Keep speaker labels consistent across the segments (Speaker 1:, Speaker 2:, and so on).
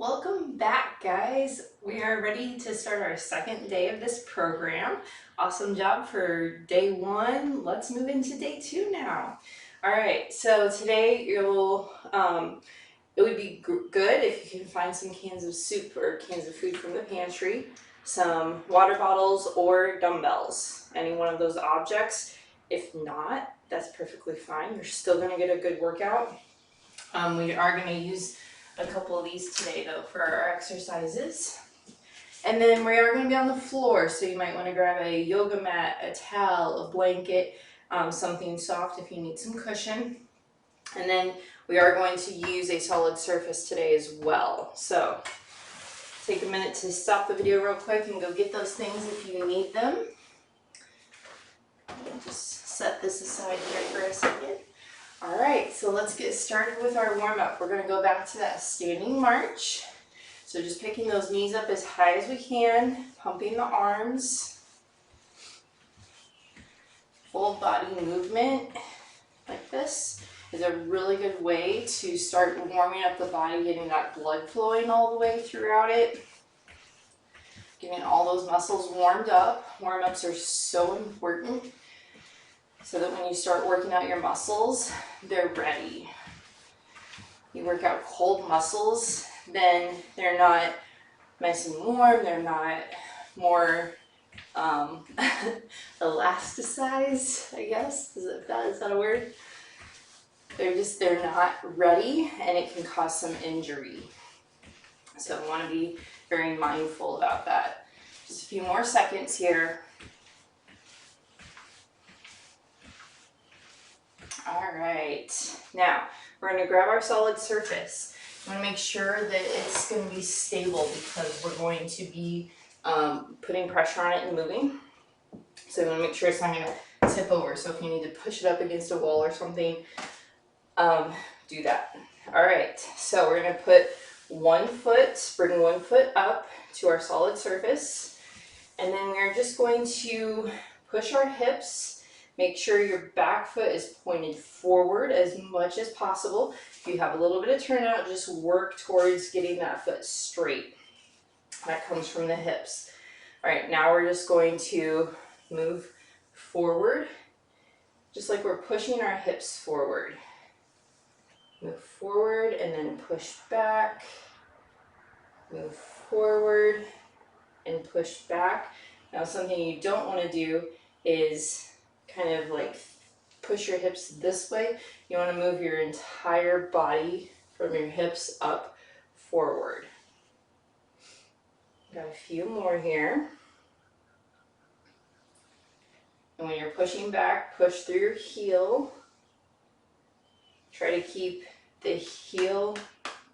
Speaker 1: Welcome back, guys. We are ready to start our second day of this program. Awesome job for day one. Let's move into day two now. All right, so today it would be good if you can find some cans of soup or cans of food from the pantry, some water bottles or dumbbells, any one of those objects. If not, that's perfectly fine. You're still gonna get a good workout. We are gonna use a couple of these today though for our exercises. And then we are going to be on the floor, so you might want to grab a yoga mat, a towel, a blanket, something soft if you need some cushion. And then we are going to use a solid surface today as well. So take a minute to stop the video real quick and go get those things if you need them. Just set this aside here for a second. All right, so let's get started with our warm-up. We're going to go back to that standing march. So just picking those knees up as high as we can, pumping the arms. Full body movement like this is a really good way to start warming up the body, getting that blood flowing all the way throughout it. Getting all those muscles warmed up. Warm-ups are so important, so that when you start working out your muscles, they're ready. You work out cold muscles, then they're not nice and warm, they're not more elasticized, I guess. Is that a word? They're not ready, and it can cause some injury. So I want to be very mindful about that. Just a few more seconds here. All right, now we're going to grab our solid surface. You want to make sure that it's going to be stable because we're going to be putting pressure on it and moving. So you want to make sure it's not going to tip over. So if you need to push it up against a wall or something, do that. All right, so we're going to put bring one foot up to our solid surface. And then we're just going to push our hips. Make sure your back foot is pointed forward as much as possible. If you have a little bit of turnout, just work towards getting that foot straight. That comes from the hips. All right, now we're just going to move forward, just like we're pushing our hips forward. Move forward and then push back. Move forward and push back. Now something you don't want to do is kind of like push your hips this way. You want to move your entire body from your hips up forward. Got a few more here. And when you're pushing back, push through your heel. Try to keep the heel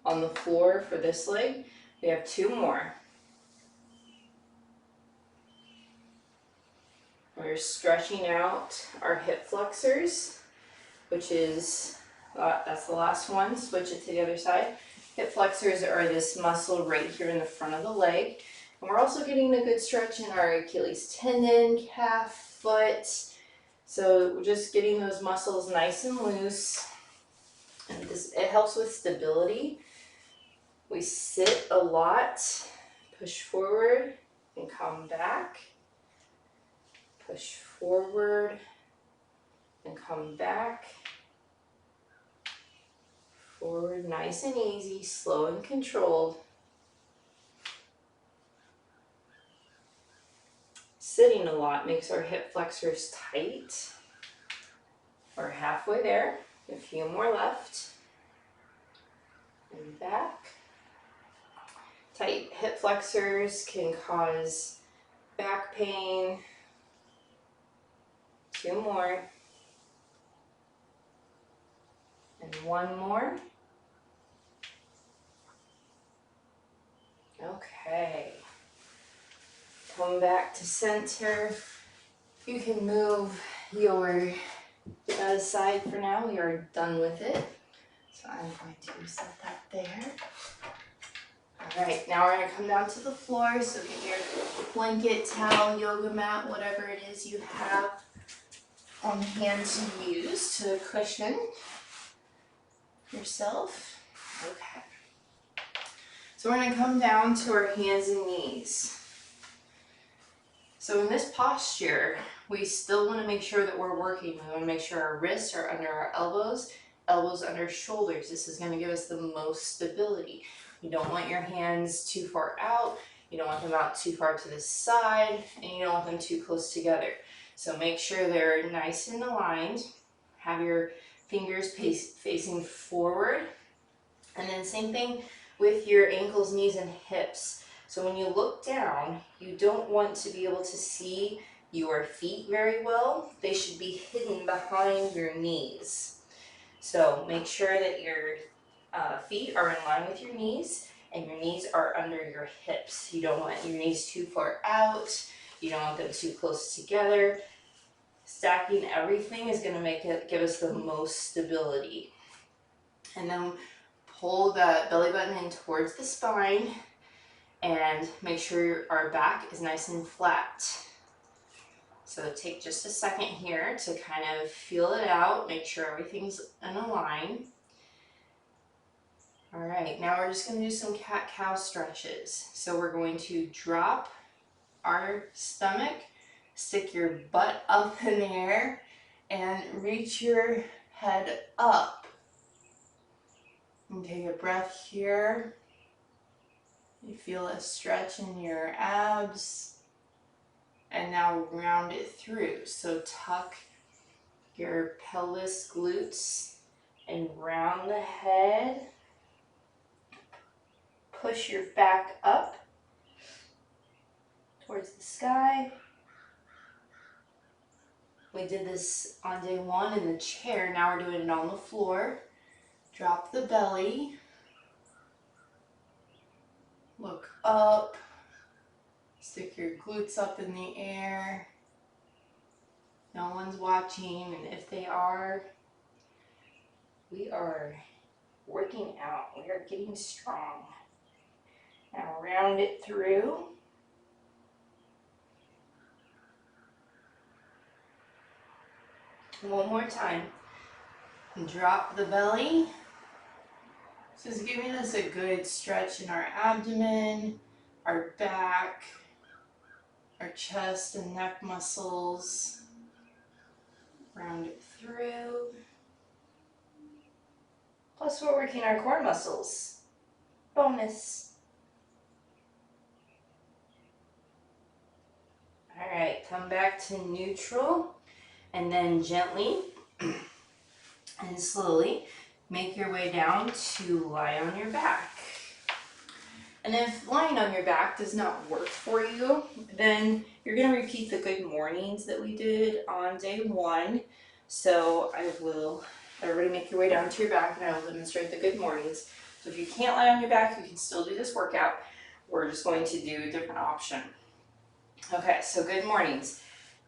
Speaker 1: on the floor for this leg. We have two more. We're stretching out our hip flexors, which is, that's the last one. Switch it to the other side. Hip flexors are this muscle right here in the front of the leg. And we're also getting a good stretch in our Achilles tendon, calf, foot. So we're just getting those muscles nice and loose. And it helps with stability. We sit a lot, push forward and come back. Push forward and come back. Forward, nice and easy, slow and controlled. Sitting a lot makes our hip flexors tight. We're halfway there. A few more left. And back. Tight hip flexors can cause back pain. Two more. And one more. Okay. Come back to center. You can move your side for now. We are done with it. So I'm going to set that there. All right, now we're going to come down to the floor. So get your blanket, towel, yoga mat, whatever it is you have on hand to use to cushion yourself. Okay. So we're gonna come down to our hands and knees. So in this posture, we still wanna make sure that we're working. We wanna make sure our wrists are under our elbows, elbows under shoulders. This is gonna give us the most stability. You don't want your hands too far out, you don't want them out too far to the side, and you don't want them too close together. So make sure they're nice and aligned. Have your fingers facing forward. And then same thing with your ankles, knees, and hips. So when you look down, you don't want to be able to see your feet very well. They should be hidden behind your knees. So make sure that your feet are in line with your knees and your knees are under your hips. You don't want your knees too far out. You don't want them too close together. Stacking everything is going to give us the most stability. And then pull the belly button in towards the spine and make sure our back is nice and flat. So take just a second here to kind of feel it out, make sure everything's in a line. All right, now we're just going to do some cat-cow stretches. So we're going to drop our stomach, stick your butt up in the air, and reach your head up. And take a breath here. You feel a stretch in your abs. And now round it through. So tuck your pelvis, glutes, and round the head. Push your back up towards the sky. We did this on day one in the chair. Now we're doing it on the floor. Drop the belly. Look up. Stick your glutes up in the air. No one's watching, and if they are, we are working out. We are getting strong. Now round it through. One more time. Drop the belly. This is giving us a good stretch in our abdomen, our back, our chest and neck muscles. Round it through. Plus we're working our core muscles. Bonus. All right, come back to neutral and then gently and slowly make your way down to lie on your back. And if lying on your back does not work for you, then you're going to repeat the good mornings that we did on day one. So everybody make your way down to your back and I will demonstrate the good mornings. So if you can't lie on your back, you can still do this workout. We're just going to do a different option. Okay, so good mornings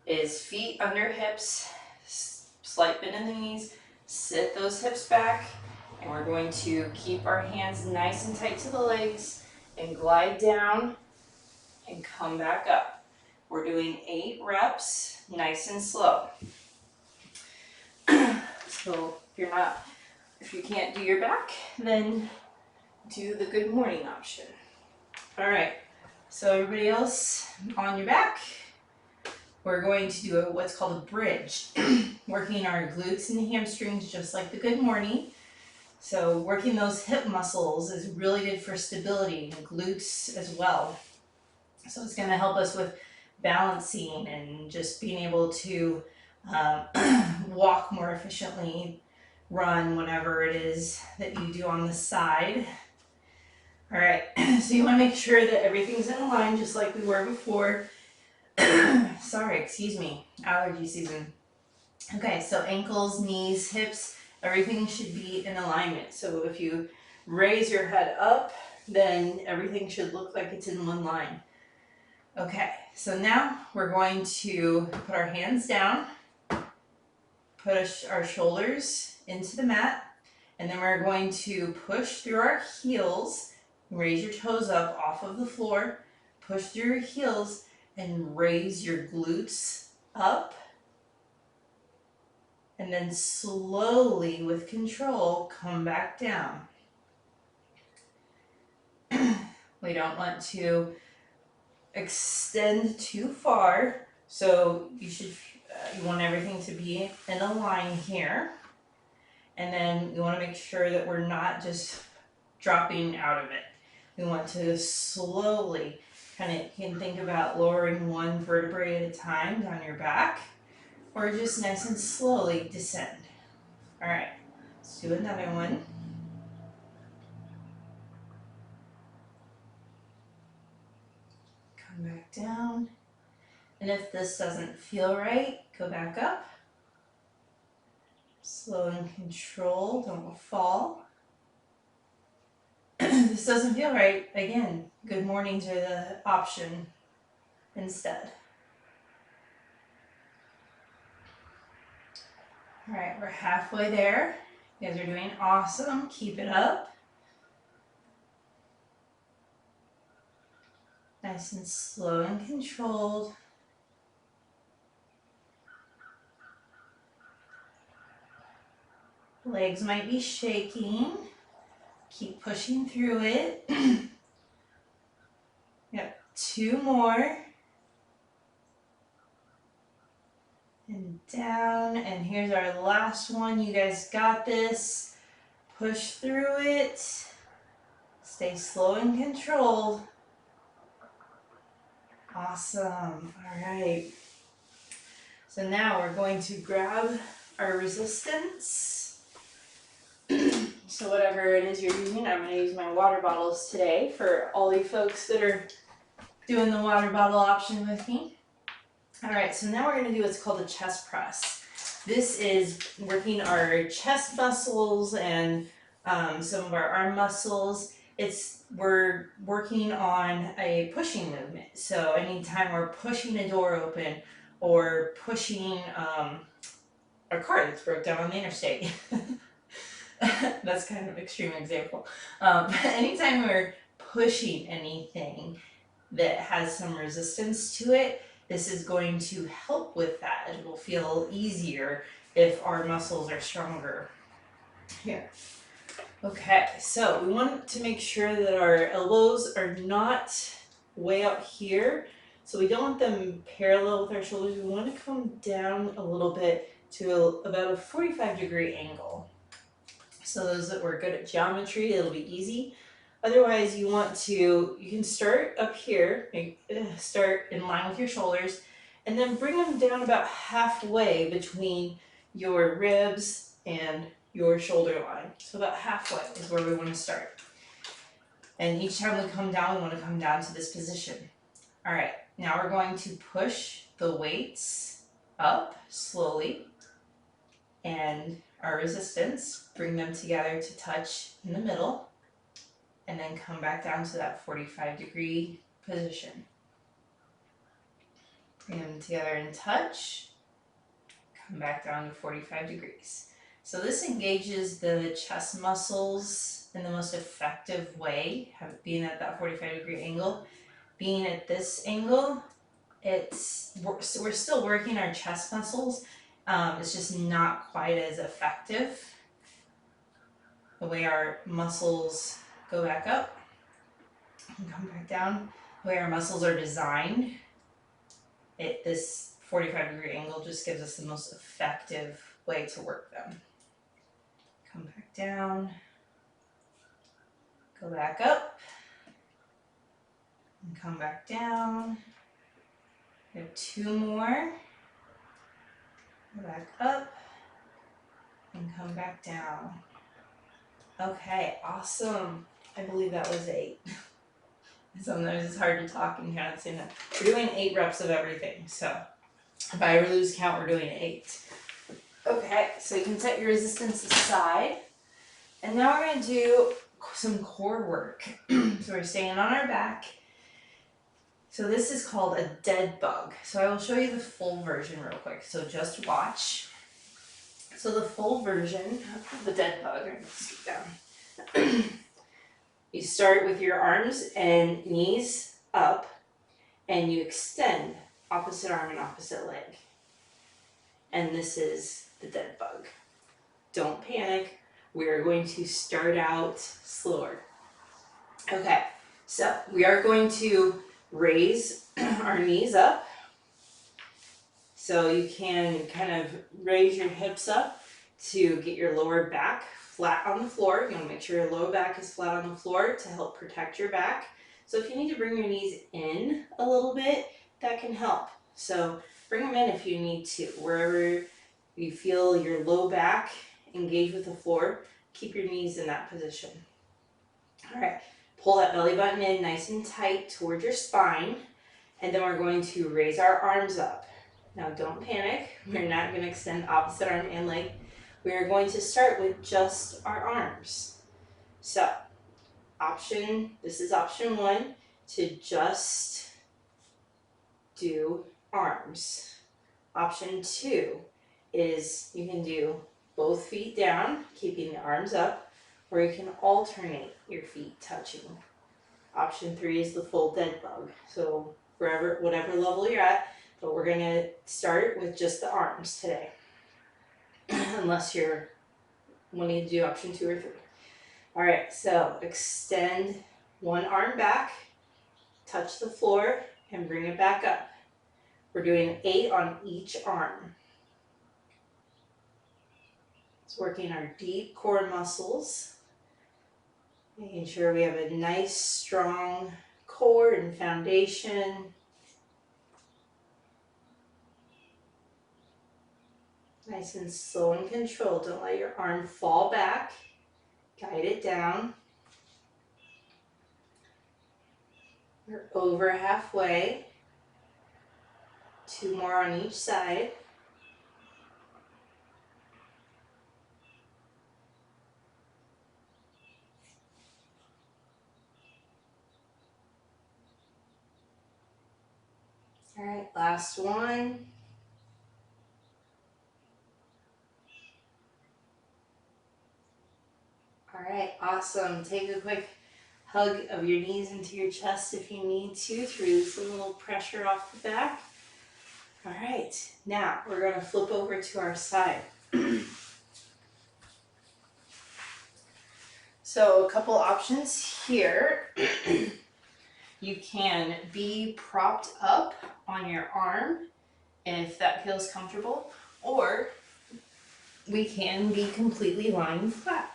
Speaker 1: is feet under hips, slight bend in the knees, sit those hips back, and we're going to keep our hands nice and tight to the legs and glide down and come back up. We're doing 8 reps, nice and slow. So if you can't do your back, then do the good morning option. All right, so everybody else on your back, we're going to do what's called a bridge, working our glutes and hamstrings just like the good morning. So working those hip muscles is really good for stability, and glutes as well. So it's going to help us with balancing and just being able to walk more efficiently, run, whatever it is that you do on the side. All right, so you want to make sure that everything's in line just like we were before. Sorry, excuse me, allergy season. Okay, so ankles, knees, hips, everything should be in alignment. So if you raise your head up, then everything should look like it's in one line. Okay, so now we're going to put our hands down, push our shoulders into the mat, and then we're going to push through our heels, raise your toes up off of the floor, push through your heels, and raise your glutes up. And then slowly, with control, come back down. We don't want to extend too far, so you want everything to be in a line here. And then you want to make sure that we're not just dropping out of it. We want to slowly you can think about lowering one vertebrae at a time down your back, or just nice and slowly descend. All right, let's do another one. Come back down. And if this doesn't feel right, go back up. Slow and controlled, don't fall. If this doesn't feel right, again, good mornings are the option instead. All right, we're halfway there. You guys are doing awesome. Keep it up. Nice and slow and controlled. Legs might be shaking. Keep pushing through it. Yep, 2 more. And down, and here's our last one. You guys got this. Push through it. Stay slow and controlled. Awesome. All right. So now we're going to grab our resistance. So whatever it is you're using, I'm going to use my water bottles today for all you folks that are doing the water bottle option with me. All right, so now we're going to do what's called a chest press. This is working our chest muscles and some of our arm muscles. We're working on a pushing movement. So anytime we're pushing a door open or pushing a car that's broke down on the interstate. That's kind of an extreme example. Anytime we're pushing anything that has some resistance to it, this is going to help with that. It will feel easier if our muscles are stronger. Here. Okay, so we want to make sure that our elbows are not way up here. So we don't want them parallel with our shoulders. We want to come down a little bit to about a 45-degree angle. So those that were good at geometry, it'll be easy. Otherwise, you can start up here, start in line with your shoulders, and then bring them down about halfway between your ribs and your shoulder line. So about halfway is where we want to start. And each time we come down, we want to come down to this position. All right, now we're going to push the weights up slowly and our resistance, bring them together to touch in the middle, and then come back down to that 45-degree position. Bring them together and touch, come back down to 45 degrees. So this engages the chest muscles in the most effective way, being at that 45-degree angle. Being at this angle, we're still working our chest muscles. It's just not quite as effective. The way our muscles go back up and come back down, the way our muscles are designed, this 45-degree angle just gives us the most effective way to work them. Come back down, go back up, and come back down. We have 2 more. Go back up and come back down. Okay, awesome. I believe that was 8. Sometimes it's hard to talk and count saying that. We're doing 8 reps of everything, so if I ever lose count, we're doing 8. Okay, so you can set your resistance aside. And now we're going to do some core work. So we're staying on our back. So this is called a dead bug. So I will show you the full version real quick. So just watch. So the full version of the dead bug, I'm going to scoot down. You start with your arms and knees up, and you extend opposite arm and opposite leg. And this is the dead bug. Don't panic. We are going to start out slower. Okay, So we are going to raise our knees up. So you can kind of raise your hips up to get your lower back flat on the floor. You want to make sure your lower back is flat on the floor to help protect your back. So if you need to bring your knees in a little bit, that can help. So bring them in if you need to. Wherever you feel your low back engage with the floor, keep your knees in that position. All right, pull that belly button in nice and tight towards your spine, and then we're going to raise our arms up. Now don't panic, we're not going to extend opposite arm and leg. We are going to start with just our arms. So this is option one, to just do arms. Option two is you can do both feet down, keeping the arms up, or you can alternate your feet touching. Option three is the full dead bug. So whatever level you're at, but we're gonna start with just the arms today. Unless you're wanting to do option two or three. All right, so extend one arm back, touch the floor, and bring it back up. We're doing 8 on each arm. It's working our deep core muscles, making sure we have a nice, strong core and foundation. Nice and slow and controlled. Don't let your arm fall back. Guide it down. We're over halfway. 2 more on each side. All right, last one. All right, awesome. Take a quick hug of your knees into your chest if you need to release a little pressure off the back. All right, now we're going to flip over to our side. So a couple options here. You can be propped up on your arm if that feels comfortable, or we can be completely lying flat.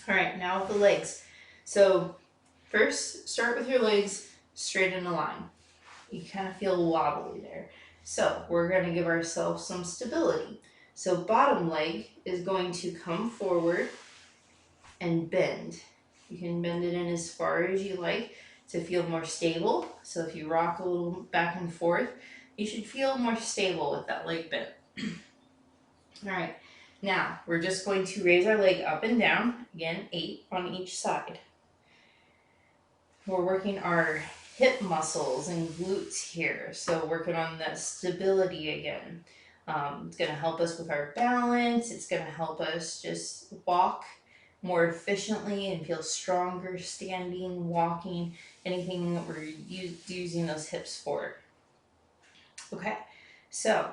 Speaker 1: All right, now with the legs. So first, start with your legs straight in a line. You kind of feel wobbly there. So we're going to give ourselves some stability. So bottom leg is going to come forward and bend. You can bend it in as far as you like to feel more stable. So if you rock a little back and forth, you should feel more stable with that leg bent. All right, now we're just going to raise our leg up and down. Again, 8 on each side. We're working our hip muscles and glutes here. So working on that stability again. It's going to help us with our balance. It's going to help us just walk more efficiently and feel stronger standing, walking, anything that we're using those hips for. Okay, so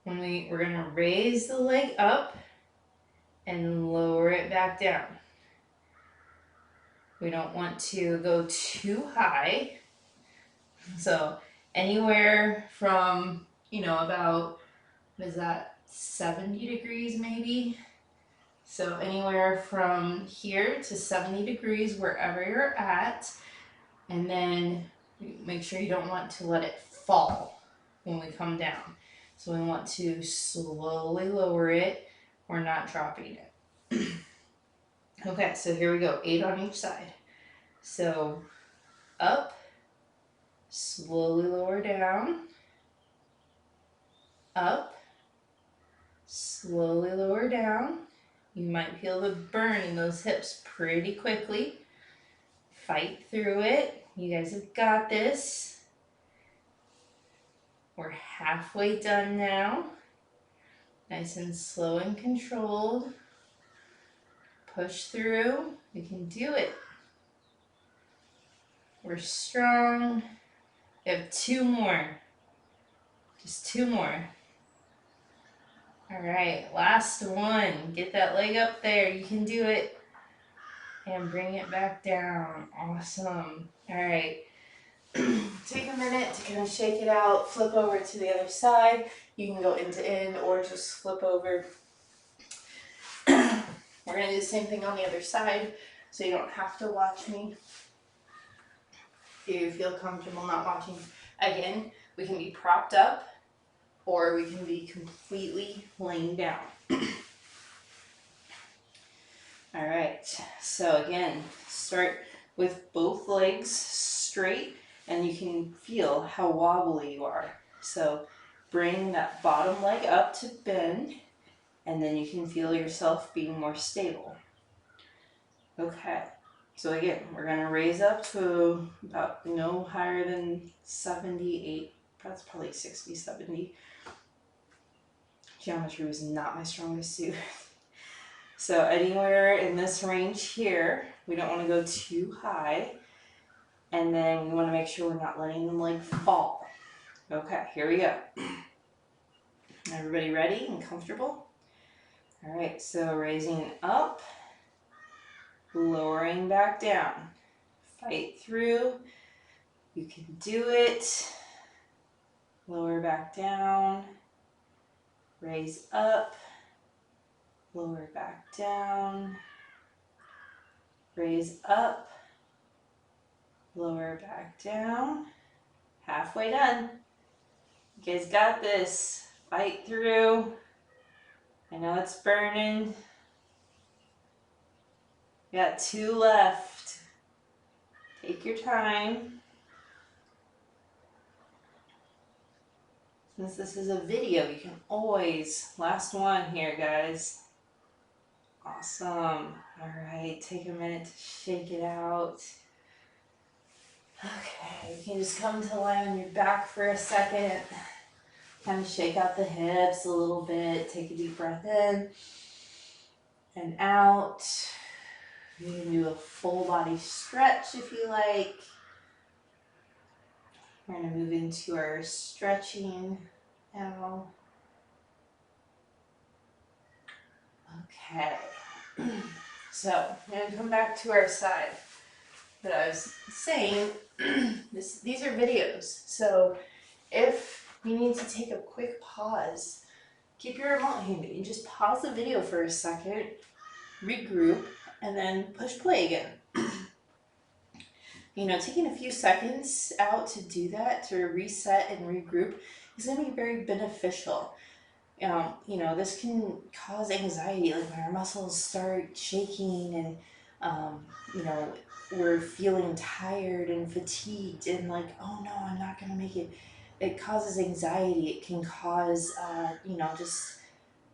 Speaker 1: we're going to raise the leg up and lower it back down. We don't want to go too high. So anywhere from, about, what is that, 70 degrees maybe? So anywhere from here to 70 degrees, wherever you're at. And then make sure you don't want to let it fall when we come down. So we want to slowly lower it. We're not dropping it. Okay, so here we go, 8 on each side. So up, slowly lower down, up, slowly lower down. You might feel the burn in those hips pretty quickly. Fight through it. You guys have got this. We're halfway done now. Nice and slow and controlled. Push through. You can do it. We're strong. We have 2 more. Just 2 more. All right, last one. Get that leg up there. You can do it. and bring it back down. Awesome. All right. Take a minute to kind of shake it out, flip over to the other side. You can go end to end or just flip over. We're gonna do the same thing on the other side, so you don't have to watch me. If you feel comfortable not watching, again, we can be propped up or we can be completely laying down. All right, so again, start with both legs straight and you can feel how wobbly you are. So bring that bottom leg up to bend and then you can feel yourself being more stable. Okay, so again, we're gonna raise up to about no higher than 78, that's probably 60, 70. Geometry was not my strongest suit. So anywhere in this range here, we don't want to go too high. And then we want to make sure we're not letting the leg fall. Okay, here we go. Everybody ready and comfortable? All right, so raising up, lowering back down. Fight through. You can do it. Lower back down. Raise up. Lower back down. Raise up. Lower back down. Halfway done. You guys got this. Fight through. I know it's burning. Got 2 left. Take your time. Since this is a video, you can always, last one here, guys. Awesome. All right, take a minute to shake it out. Okay, you can just come to lie on your back for a second. Kind of shake out the hips a little bit. Take a deep breath in and out. You can do a full body stretch if you like. We're going to move into our stretching now. Okay. So, I'm going to come back to our side. But I was saying, these are videos. So, if you need to take a quick pause, keep your remote handy and just pause the video for a second, regroup, and then push play again. You know, taking a few seconds out to do that, to reset and regroup, is going to be very beneficial. You know, this can cause anxiety, like when our muscles start shaking and, you know, we're feeling tired and fatigued and like, oh no, I'm not going to make it. It causes anxiety. It can cause, you know, just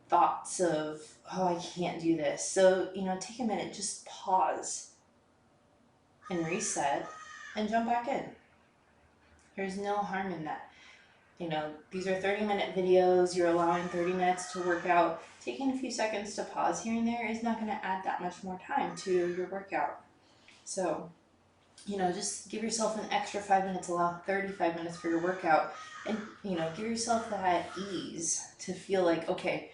Speaker 1: thoughts of, oh, I can't do this. So, you know, take a minute, just pause and reset and jump back in. There's no harm in that. You know, these are 30-minute videos. You're allowing 30 minutes to work out. Taking a few seconds to pause here and there is not going to add that much more time to your workout. So, you know, just give yourself an extra 5 minutes, allow 35 minutes for your workout, and, you know, give yourself that ease to feel like, okay,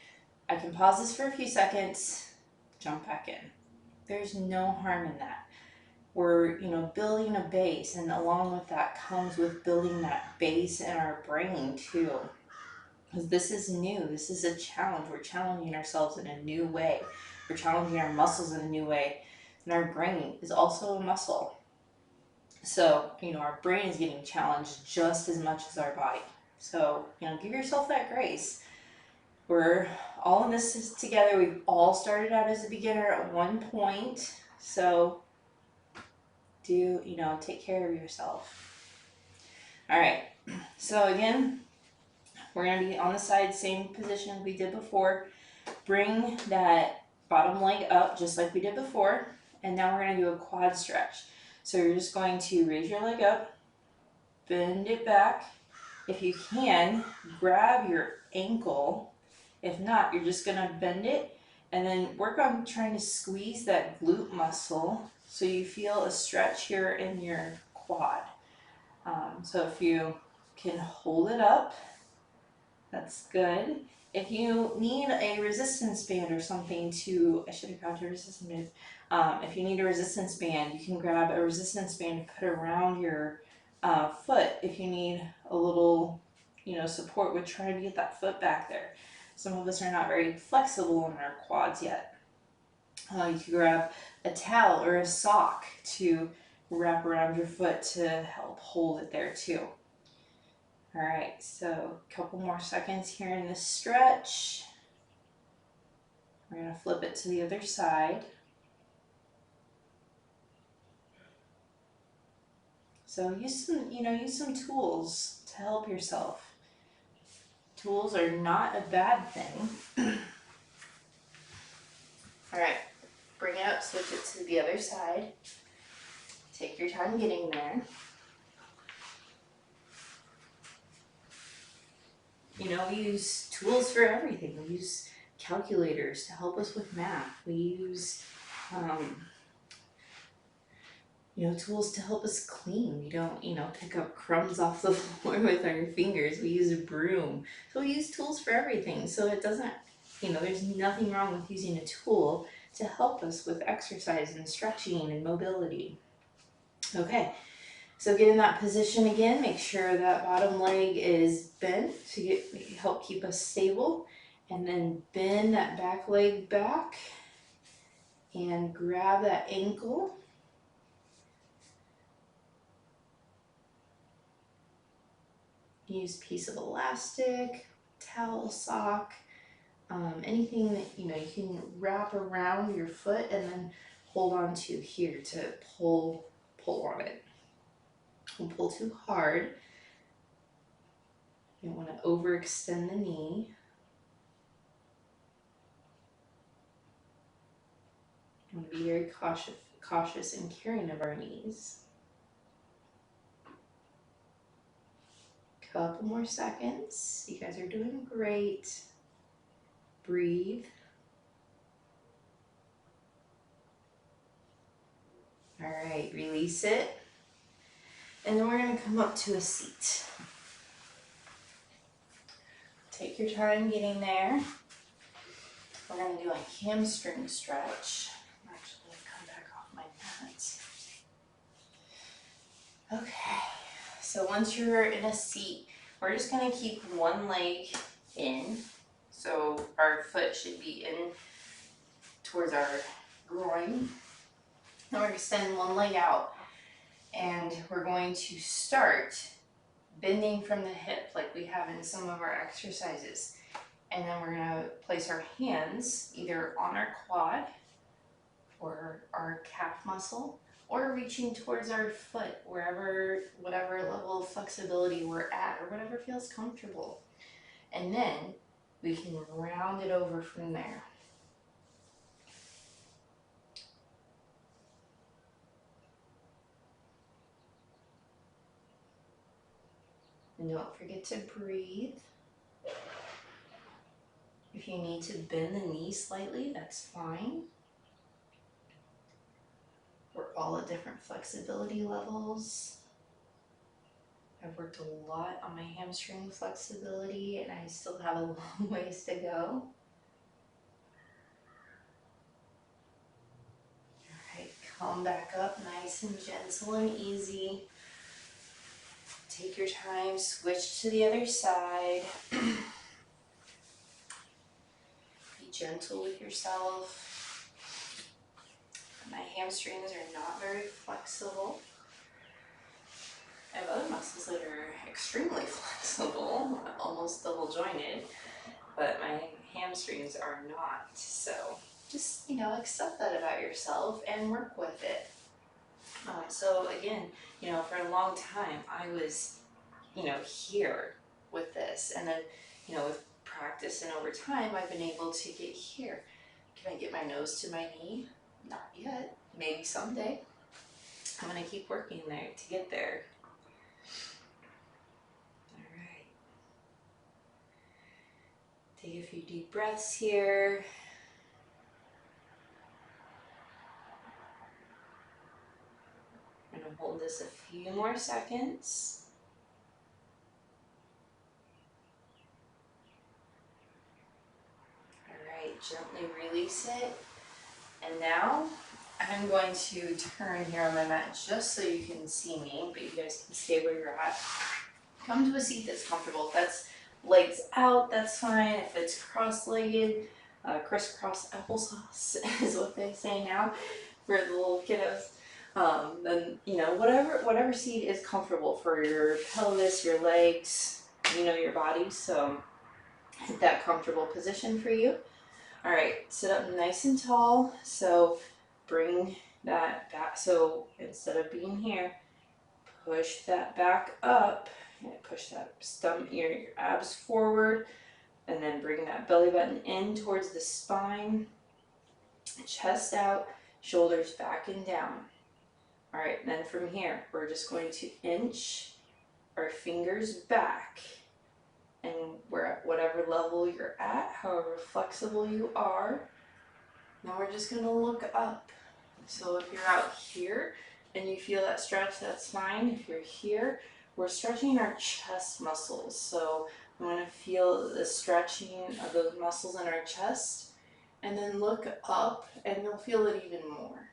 Speaker 1: I can pause this for a few seconds, jump back in. There's no harm in that. We're, you know, building a base, and along with that comes with building that base in our brain too. Because this is new, this is a challenge. We're challenging ourselves in a new way. We're challenging our muscles in a new way. And our brain is also a muscle. So, you know, our brain is getting challenged just as much as our body. So, you know, give yourself that grace. We're all in this together. We've all started out as a beginner at one point. So, do, you know, take care of yourself. All right. So again, we're going to be on the side, same position as we did before. Bring that bottom leg up just like we did before. And now we're going to do a quad stretch. So you're just going to raise your leg up, bend it back. If you can, grab your ankle. If not, you're just going to bend it and then work on trying to squeeze that glute muscle so you feel a stretch here in your quad. So if you can hold it up, that's good.
Speaker 2: if you need a resistance band or something to, I should have grabbed a resistance band. If you need a resistance band, you can grab a resistance band to put around your foot if you need a little, support with trying to get that foot back there. Some of us are not very flexible in our quads yet. You can grab a towel or a sock to wrap around your foot to help hold it there too. All right, so a couple more seconds here in this stretch. We're gonna flip it to the other side. So use some tools to help yourself. Tools are not a bad thing.
Speaker 1: All right, bring it up, switch it to the other side. Take your time getting there. We use tools for everything. We use calculators to help us with math. We use, tools to help us clean. We don't, pick up crumbs off the floor with our fingers. We use a broom. So we use tools for everything. So it doesn't, there's nothing wrong with using a tool to help us with exercise and stretching and mobility. Okay, so get in that position again. Make sure that bottom leg is bent to help keep us stable. And then bend that back leg back and grab that ankle. Use a piece of elastic, towel, sock, anything that you can wrap around your foot and then hold on to here to pull on it. Don't pull too hard. You don't want to overextend the knee. You want to be very cautious and caring of our knees. Couple more seconds. You guys are doing great. Breathe. All right, release it. And then we're going to come up to a seat. Take your time getting there. We're going to do a hamstring stretch. I'm actually going to come back off my mat. Okay, so once you're in a seat, we're just going to keep one leg in. So our foot should be in towards our groin. Then we're going to extend one leg out. And we're going to start bending from the hip like we have in some of our exercises. And then we're going to place our hands either on our quad or our calf muscle or reaching towards our foot, whatever level of flexibility we're at or whatever feels comfortable. And then we can round it over from there. And don't forget to breathe. If you need to bend the knee slightly, that's fine. We're all at different flexibility levels. I've worked a lot on my hamstring flexibility and I still have a long ways to go. All right, come back up nice and gentle and easy. Take your time, switch to the other side. Be gentle with yourself. My hamstrings are not very flexible. I have other muscles that are extremely flexible, almost double jointed, but my hamstrings are not. So just, accept that about yourself and work with it. So again, for a long time, I was, here with this. And then, with practice and over time, I've been able to get here. Can I get my nose to my knee? Not yet. Maybe someday. I'm going to keep working there to get there. All right. Take a few deep breaths here. I'm going to hold this a few more seconds. gently release it. And now I'm going to turn here on my mat just so you can see me, but you guys can stay where you're at. Come to a seat that's comfortable. If that's legs out, that's fine. If it's cross-legged, crisscross applesauce is what they say now for the little kiddos. Then whatever seat is comfortable for your pelvis, your legs, your body. So hit that comfortable position for you. All right, sit up nice and tall. So bring that back. So instead of being here, push that back up. Push that stomach, your abs forward, and then bring that belly button in towards the spine. Chest out, shoulders back and down. All right, then from here, we're just going to inch our fingers back. And we're at whatever level you're at, however flexible you are. Now we're just gonna look up. So if you're out here and you feel that stretch, that's fine. If you're here, we're stretching our chest muscles. So we want to feel the stretching of those muscles in our chest, and then look up and you'll feel it even more.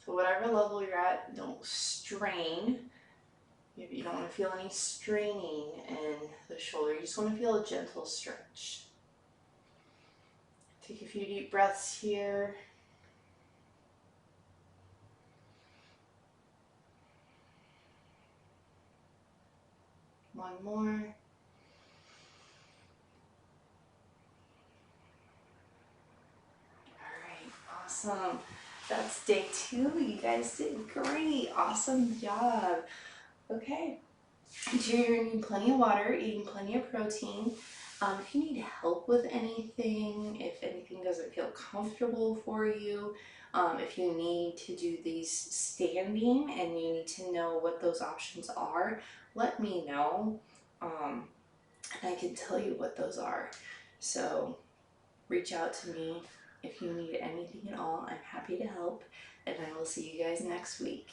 Speaker 1: So whatever level you're at, don't strain. You don't want to feel any straining in the shoulder. You just want to feel a gentle stretch. Take a few deep breaths here. One more. All right, awesome. That's day 2. You guys did great. Awesome job. Okay. You're going to need plenty of water, eating plenty of protein. If you need help with anything, if anything doesn't feel comfortable for you, if you need to do these standing and you need to know what those options are, let me know. And I can tell you what those are. So reach out to me if you need anything at all. I'm happy to help, and I will see you guys next week.